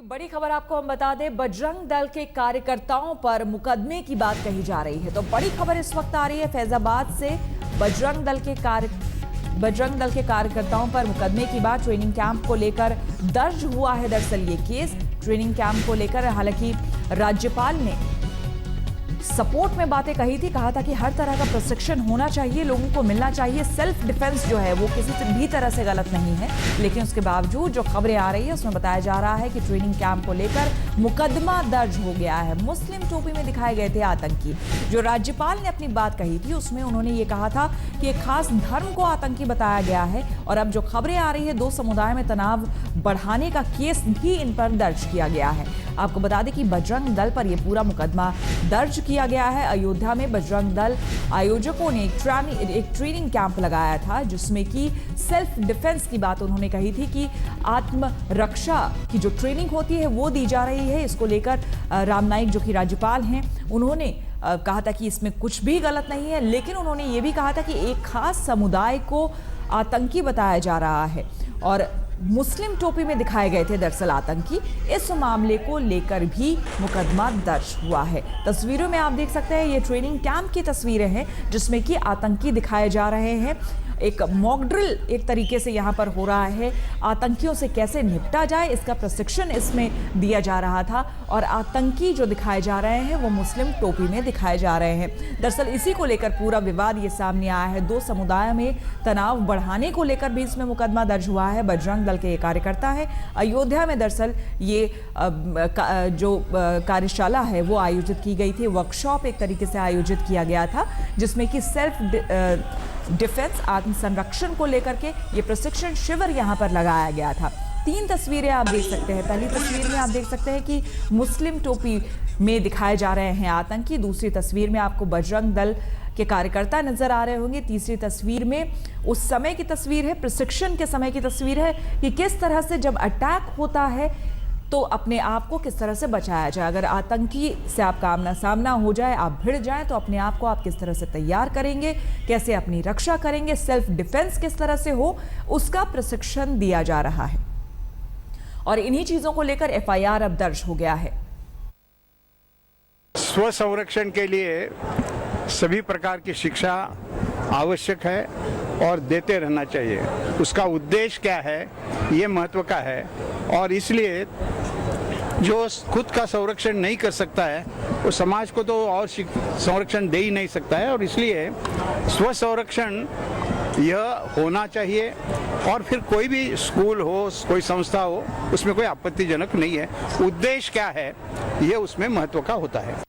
बड़ी खबर आपको हम बता दें, बजरंग दल के कार्यकर्ताओं पर मुकदमे की बात कही जा रही है। तो बड़ी खबर इस वक्त आ रही है फैजाबाद से। बजरंग दल के कार्यकर्ताओं पर मुकदमे की बात ट्रेनिंग कैंप को लेकर दर्ज हुआ है। दरअसल ये केस ट्रेनिंग कैंप को लेकर, हालांकि राज्यपाल ने सपोर्ट में बातें कही थी, कहा था कि हर तरह का प्रशिक्षण होना चाहिए, लोगों को मिलना चाहिए। सेल्फ डिफेंस जो है वो किसी भी तरह से गलत नहीं है, लेकिन उसके बावजूद जो खबरें आ रही है उसमें बताया जा रहा है कि ट्रेनिंग कैंप को लेकर मुकदमा दर्ज हो गया है। मुस्लिम टोपी में दिखाए गए थे आतंकी। जो राज्यपाल ने अपनी बात कही थी उसमें उन्होंने ये कहा था कि एक खास धर्म को आतंकी बताया गया है, और अब जो खबरें आ रही है दो समुदाय में तनाव बढ़ाने का केस भी इन पर दर्ज किया गया है। आपको बता दें कि बजरंग दल पर यह पूरा मुकदमा दर्ज किया गया है। अयोध्या में बजरंग दल आयोजकों ने एक ट्रेनिंग कैंप लगाया था, जिसमें कि सेल्फ डिफेंस की बात उन्होंने कही थी कि आत्मरक्षा की जो ट्रेनिंग होती है वो दी जा रही है। इसको लेकर राम नाईक जो कि राज्यपाल हैं, उन्होंने कहा था कि इसमें कुछ भी गलत नहीं है, लेकिन उन्होंने ये भी कहा था कि एक खास समुदाय को आतंकी बताया जा रहा है और मुस्लिम टोपी में दिखाए गए थे दरअसल आतंकी। इस मामले को लेकर भी मुकदमा दर्ज हुआ है। तस्वीरों में आप देख सकते हैं, ये ट्रेनिंग कैंप की तस्वीरें हैं जिसमें कि आतंकी दिखाए जा रहे हैं। एक मॉक ड्रिल एक तरीके से यहाँ पर हो रहा है। आतंकियों से कैसे निपटा जाए इसका प्रशिक्षण इसमें दिया जा रहा था, और आतंकी जो दिखाए जा रहे हैं वो मुस्लिम टोपी में दिखाए जा रहे हैं। दरअसल इसी को लेकर पूरा विवाद ये सामने आया है। दो समुदाय में तनाव बढ़ाने को लेकर भी इसमें मुकदमा दर्ज हुआ है। बजरंग दल के ये कार्यकर्ता है। अयोध्या में दरअसल ये जो कार्यशाला है वो आयोजित की गई थी। वर्कशॉप एक तरीके से आयोजित किया गया था, जिसमें कि सेल्फ डिफेंस, आत्म संरक्षण को लेकर के ये प्रशिक्षण शिविर यहाँ पर लगाया गया था। तीन तस्वीरें आप देख सकते हैं। पहली तस्वीर में आप देख सकते हैं कि मुस्लिम टोपी में दिखाए जा रहे हैं आतंकी। दूसरी तस्वीर में आपको बजरंग दल के कार्यकर्ता नजर आ रहे होंगे। तीसरी तस्वीर में उस समय की तस्वीर है, प्रशिक्षण के समय की तस्वीर है कि किस तरह से जब अटैक होता है तो अपने आप को किस तरह से बचाया जाए। अगर आतंकी से आपका आमना सामना हो जाए, आप भिड़ जाएं, तो अपने आप को आप किस तरह से तैयार करेंगे, कैसे अपनी रक्षा करेंगे, सेल्फ डिफेंस किस तरह से हो, उसका प्रशिक्षण दिया जा रहा है। और इन्हीं चीजों को लेकर एफआईआर अब दर्ज हो गया है। स्व संरक्षण के लिए सभी प्रकार की शिक्षा आवश्यक है और देते रहना चाहिए। उसका उद्देश्य क्या है ये महत्व का है, और इसलिए जो खुद का संरक्षण नहीं कर सकता है वो समाज को तो और संरक्षण दे ही नहीं सकता है। और इसलिए स्व संरक्षण यह होना चाहिए, और फिर कोई भी स्कूल हो, कोई संस्था हो, उसमें कोई आपत्तिजनक नहीं है। उद्देश्य क्या है ये उसमें महत्व का होता है।